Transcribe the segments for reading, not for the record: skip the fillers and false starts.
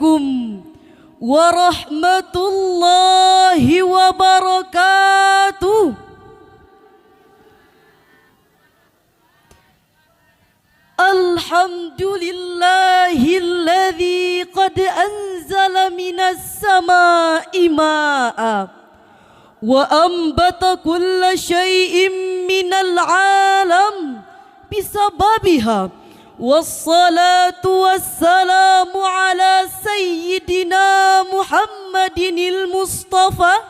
Assalamualaikum warahmatullahi wabarakatuh. Alhamdulillahilladzi qad anzala minas samaa'i maa'a wa ambata kulla syai'in minal 'alam bisababiha. Wassalatu wassalamu ala sayyidina Muhammadinil Mustafa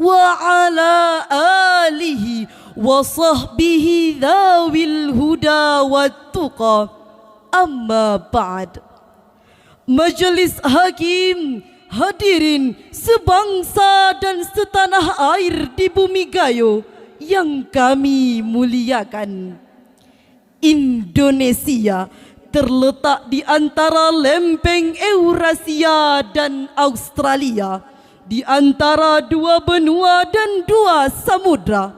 wa ala alihi wa sahbihi dhawil huda wat tuqa. Amma ba'd. Majelis hakim, hadirin sebangsa dan setanah air di bumi Gayo yang kami muliakan. Indonesia terletak di antara lempeng Eurasia dan Australia, di antara dua benua dan dua samudra,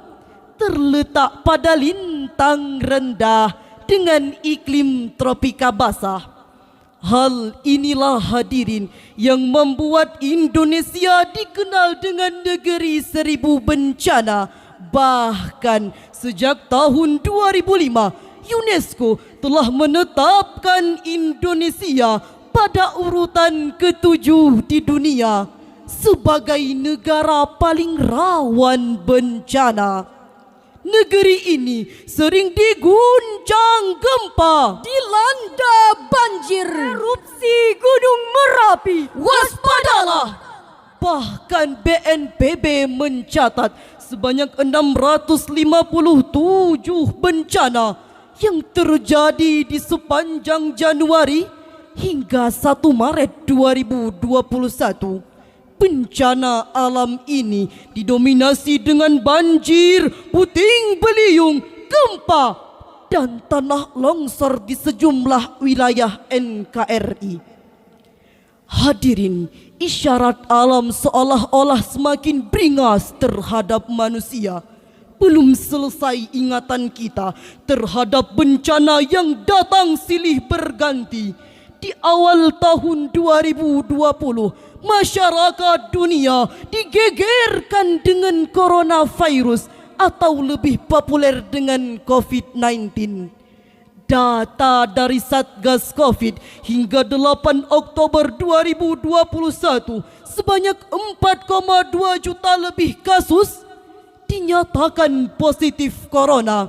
terletak pada lintang rendah dengan iklim tropika basah. Hal inilah hadirin yang membuat Indonesia dikenal dengan negeri seribu bencana. Bahkan sejak tahun 2005, UNESCO telah menetapkan Indonesia pada urutan ke-7 di dunia sebagai negara paling rawan bencana. Negeri ini sering diguncang gempa, dilanda banjir, erupsi Gunung Merapi. Waspadalah! Bahkan BNPB mencatat sebanyak 657 bencana yang terjadi di sepanjang Januari hingga 1 Maret 2021. Bencana alam ini didominasi dengan banjir, puting beliung, gempa, dan tanah longsor di sejumlah wilayah NKRI. Hadirin, isyarat alam seolah-olah semakin beringas terhadap manusia. Belum selesai ingatan kita terhadap bencana yang datang silih berganti. Di awal tahun 2020, masyarakat dunia digegerkan dengan coronavirus atau lebih populer dengan COVID-19. Data dari Satgas Covid hingga 8 Oktober 2021, sebanyak 4,2 juta lebih kasus dinyatakan positif corona.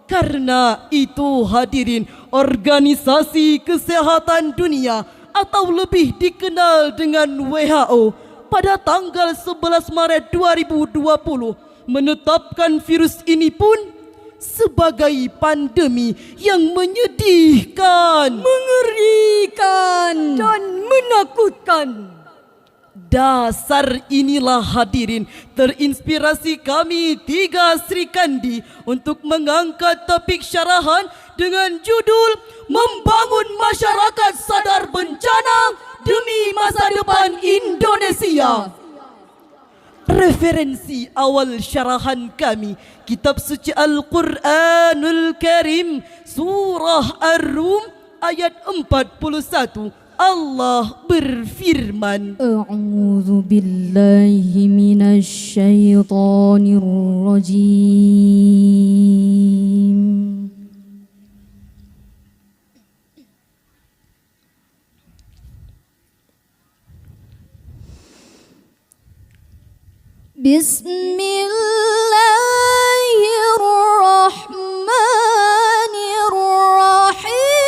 Karena itu hadirin, Organisasi Kesehatan Dunia atau lebih dikenal dengan WHO pada tanggal 11 Maret 2020 menetapkan virus ini pun sebagai pandemi yang menyedihkan, mengerikan, dan menakutkan. Dasar inilah hadirin terinspirasi kami tiga Sri Kandi untuk mengangkat topik syarahan dengan judul Membangun Masyarakat Sadar Bencana Demi Masa Depan Indonesia. Referensi awal syarahan kami kitab suci Al-Quranul Karim surah Ar-Rum ayat 41. Allah berfirman, A'udzu billahi minasy syaithanir rajim. Bismillahirrahmanirrahim.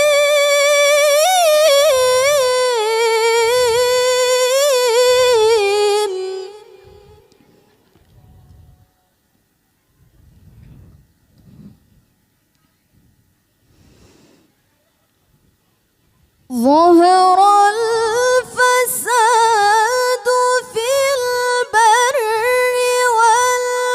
ظهر الفساد في البر والبحر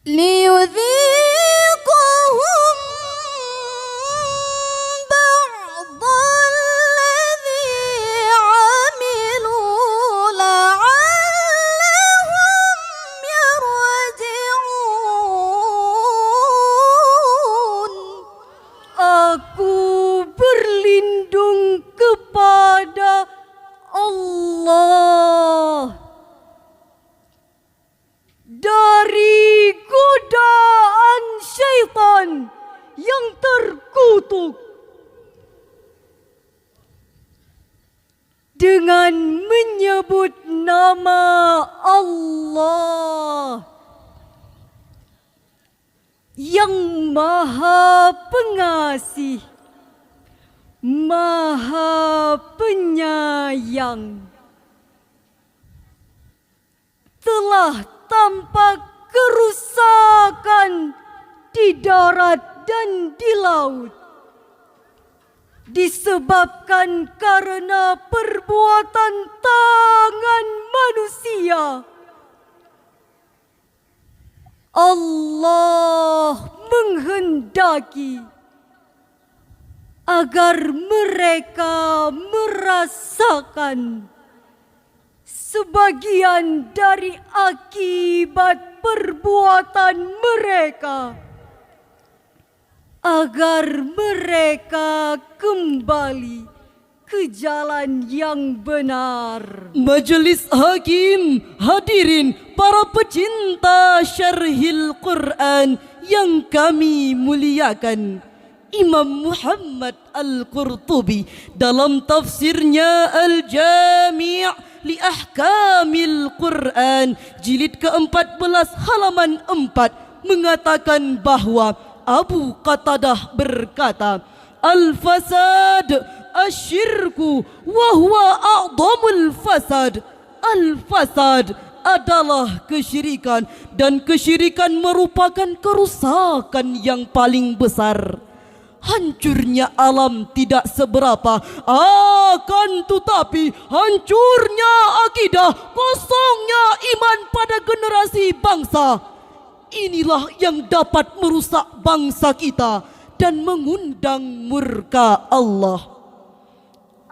ليذيقهم بعض الذي عملوا لعلهم يرجعون. Aku berlindung kepada Allah dari godaan syaitan yang terkutuk dengan menyebut nama Allah yang Maha Pengasih, Maha Penyayang. Telah tampak kerusakan di darat dan di laut disebabkan karena perbuatan tangan manusia. Allah menghendaki agar mereka merasakan sebagian dari akibat perbuatan mereka, agar mereka kembali ke jalan yang benar. Majelis Hakim, hadirin para pecinta syarhil Quran yang kami muliakan, Imam Muhammad Al-Qurtubi dalam tafsirnya Al-Jami' li Ahkamil Quran jilid ke-14 halaman 4 mengatakan bahwa Abu Qatadah berkata, Al-fasad asyirku wa huwa a'dhamul fasad. Al-fasad adalah kesyirikan dan kesyirikan merupakan kerusakan yang paling besar. Hancurnya alam tidak seberapa, akan tetapi hancurnya akidah, kosongnya iman pada generasi bangsa, inilah yang dapat merusak bangsa kita dan mengundang murka Allah.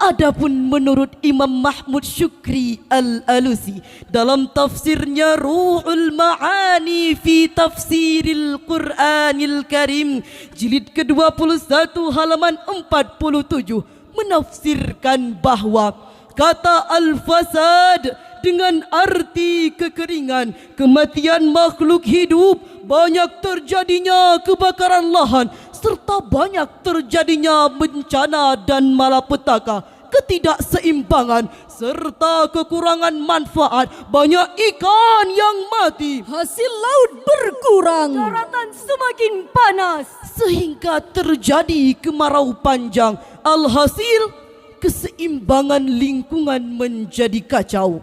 Adapun menurut Imam Mahmud Syukri Al-Alusi dalam tafsirnya Ruhul Ma'ani fi Tafsiril Quranil Karim jilid ke-21 halaman 47 menafsirkan bahwa kata al-fasad dengan arti kekeringan, kematian makhluk hidup, banyak terjadinya kebakaran lahan, serta banyak terjadinya bencana dan malapetaka, ketidakseimbangan, serta kekurangan manfaat, banyak ikan yang mati, hasil laut berkurang, daratan semakin panas, sehingga terjadi kemarau panjang. Alhasil, keseimbangan lingkungan menjadi kacau.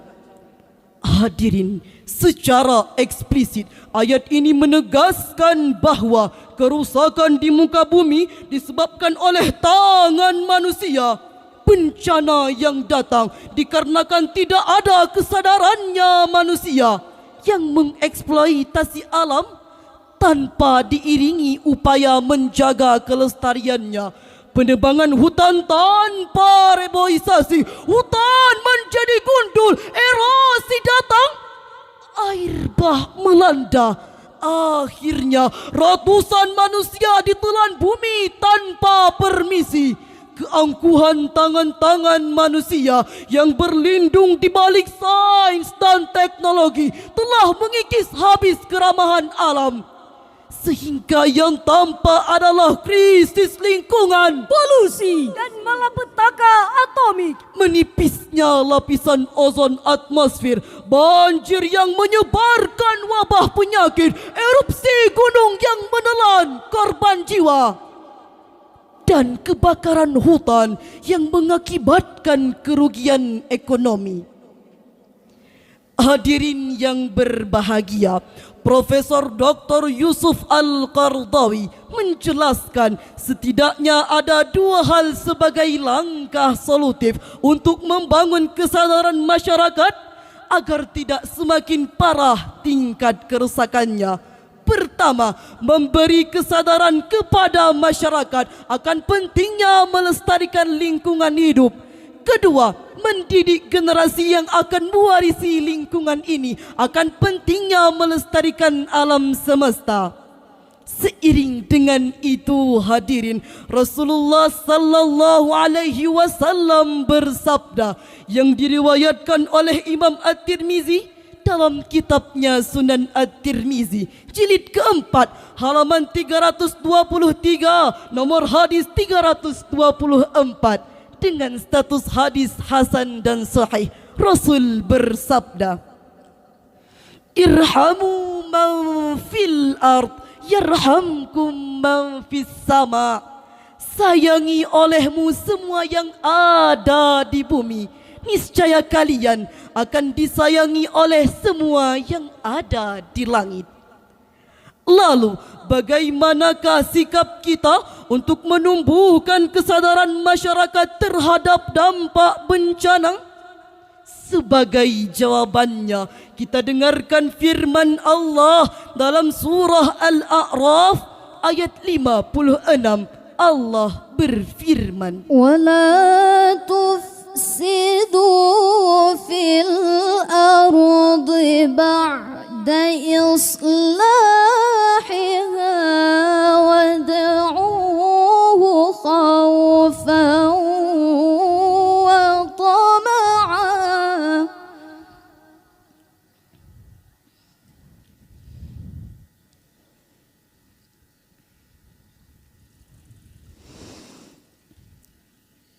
Hadirin, secara eksplisit ayat ini menegaskan bahwa kerusakan di muka bumi disebabkan oleh tangan manusia. Bencana yang datang dikarenakan tidak ada kesadarannya manusia yang mengeksploitasi alam tanpa diiringi upaya menjaga kelestariannya. Penebangan hutan tanpa reboisasi, hutan menjadi gundul, erosi datang, air bah melanda. Akhirnya ratusan manusia ditelan bumi tanpa permisi. Keangkuhan tangan-tangan manusia yang berlindung di balik sains dan teknologi telah mengikis habis keramahan alam. Sehingga yang tampak adalah krisis lingkungan, polusi dan malapetaka atomik, menipisnya lapisan ozon atmosfer, banjir yang menyebarkan wabah penyakit, erupsi gunung yang menelan korban jiwa, dan kebakaran hutan yang mengakibatkan kerugian ekonomi. Hadirin yang berbahagia, Profesor Dr. Yusuf Al-Qardawi menjelaskan setidaknya ada dua hal sebagai langkah solutif untuk membangun kesadaran masyarakat agar tidak semakin parah tingkat kerusakannya. pertama, memberi kesadaran kepada masyarakat akan pentingnya melestarikan lingkungan hidup. Kedua, mendidik generasi yang akan mewarisi lingkungan ini akan pentingnya melestarikan alam semesta. Seiring dengan itu hadirin, Rasulullah sallallahu alaihi wasallam bersabda yang diriwayatkan oleh Imam At-Tirmizi dalam kitabnya Sunan At-Tirmizi jilid keempat halaman 323 nomor hadis 324 dengan status hadis hasan dan sahih. Rasul bersabda, irhamu man fil ard yarhamkum man fis sama. Sayangi olehmu semua yang ada di bumi, niscaya kalian akan disayangi oleh semua yang ada di langit. Lalu, bagaimanakah sikap kita untuk menumbuhkan kesadaran masyarakat terhadap dampak bencana? Sebagai jawabannya, kita dengarkan firman Allah dalam surah Al-A'raf ayat 56. Allah berfirman, ولا تفسدوا في الأرض بعد إصلاحها وادعوه خوفا وطمعا.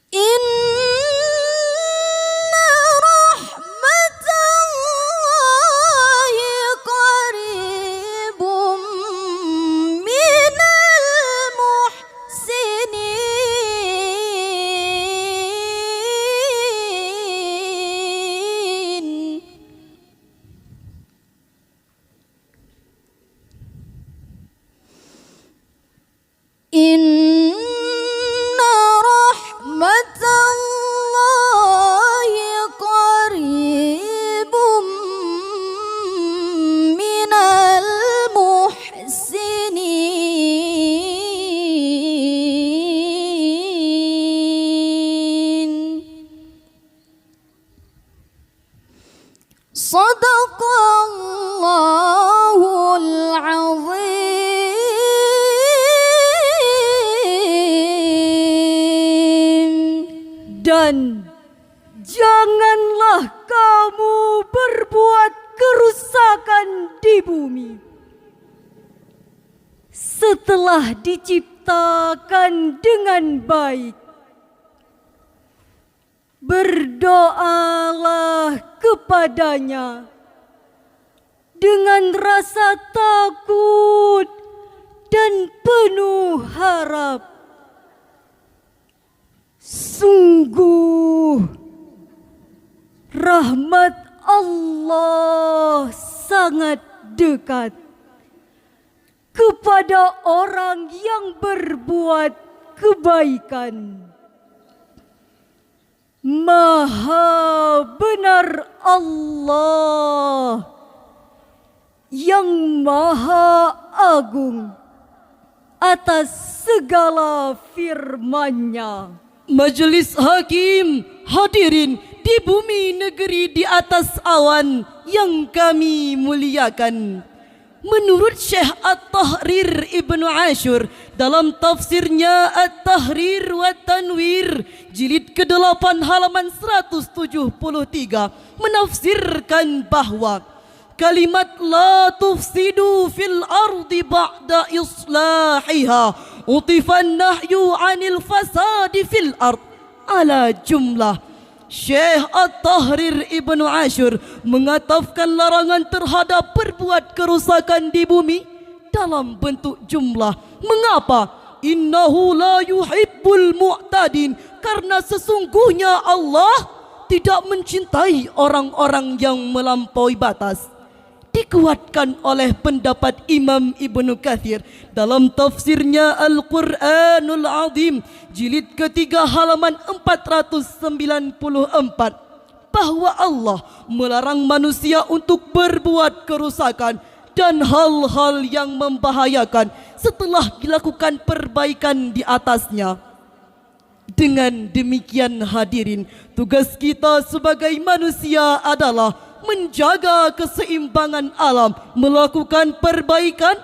إن رحمة الله قريب من المحسنين. إن رحمة الله قريب من المحسنين. صدق الله العظيم. Dan janganlah kamu berbuat kerusakan di bumi setelah diciptakan dengan baik. Berdoalah kepadanya dengan rasa takut dan penuh harap. Sungguh rahmat Allah sangat dekat kepada orang yang berbuat kebaikan. Maha benar Allah yang Maha Agung atas segala firman-Nya. Majelis Hakim, hadirin di bumi negeri di atas awan yang kami muliakan. Menurut Syekh At-Tahrir Ibnu Ashur dalam tafsirnya At-Tahrir wa Tanwir jilid ke-8 halaman 173 menafsirkan bahwa kalimat la tufsidu fil ardi ba'da islahiha utifan nahyu anil fasadi fil ard ala jumlah. Syekh At-Tahrir Ibnu Ashur mengatafkan larangan terhadap berbuat kerusakan di bumi dalam bentuk jumlah. Mengapa? Innahu la yuhibbul mu'tadin, karena sesungguhnya Allah tidak mencintai orang-orang yang melampaui batas. Dikuatkan oleh pendapat Imam Ibnu Katsir dalam tafsirnya Al-Quranul Azim jilid ketiga halaman 494 bahwa Allah melarang manusia untuk berbuat kerusakan dan hal-hal yang membahayakan setelah dilakukan perbaikan di atasnya. Dengan demikian hadirin, tugas kita sebagai manusia adalah menjaga keseimbangan alam, melakukan perbaikan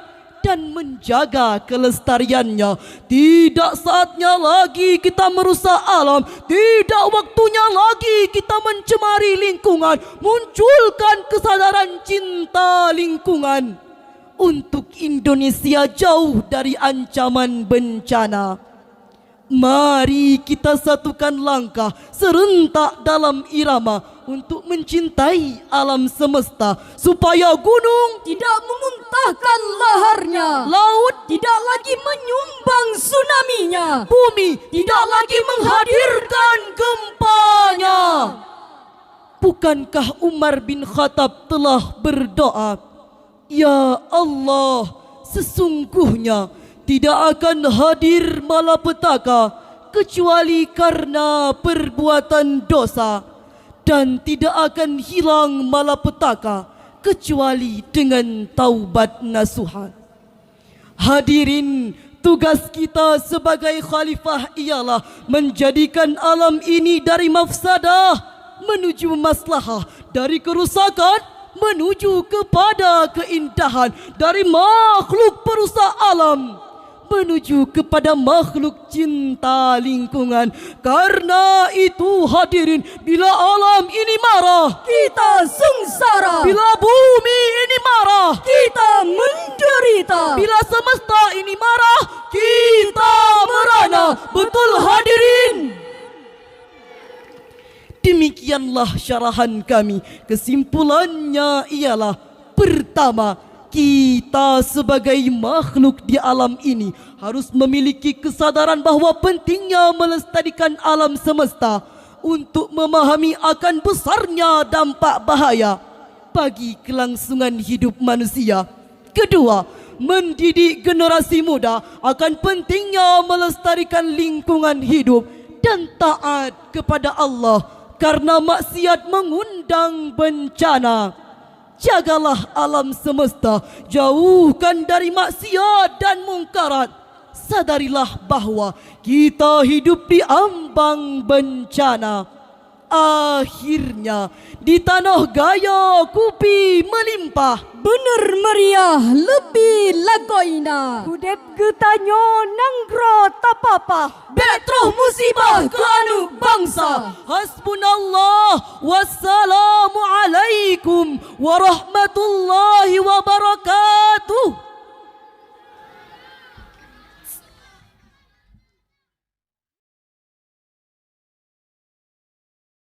dan menjaga kelestariannya. Tidak saatnya lagi kita merusak alam, tidak waktunya lagi kita mencemari lingkungan. Munculkan kesadaran cinta lingkungan untuk Indonesia jauh dari ancaman bencana. Mari kita satukan langkah serentak dalam irama untuk mencintai alam semesta, supaya gunung tidak memuntahkan laharnya, laut tidak lagi menyumbang tsunami-nya, bumi tidak lagi menghadirkan gempanya. Bukankah Umar bin Khattab telah berdoa, "Ya Allah, sesungguhnya tidak akan hadir malapetaka kecuali karena perbuatan dosa, dan tidak akan hilang malapetaka kecuali dengan taubat nasuha." Hadirin, tugas kita sebagai khalifah ialah menjadikan alam ini dari mafsadah menuju maslahah, dari kerusakan menuju kepada keindahan, dari makhluk perusak alam menuju kepada makhluk cinta lingkungan. Karena itu hadirin, bila alam ini marah, kita sengsara. bila bumi ini marah, Kita menderita. bila semesta ini marah, kita merana. Betul hadirin? Demikianlah syarahan kami. Kesimpulannya ialah, pertama, kita sebagai makhluk di alam ini harus memiliki kesadaran bahawa pentingnya melestarikan alam semesta untuk memahami akan besarnya dampak bahaya bagi kelangsungan hidup manusia. Kedua, mendidik generasi muda akan pentingnya melestarikan lingkungan hidup dan taat kepada Allah, karena maksiat mengundang bencana. Jagalah alam semesta, jauhkan dari maksiat dan mungkarat. Sadarilah bahawa kita hidup di ambang bencana. Akhirnya di tanah gaya kupi melimpah, Bener meriah lebih lagoina. Kudep getanyo nanggro tapapa. betroh musibah ke anu bangsa. Hasbunallah, wassalamu alaikum warahmatullahi wabarakatuh.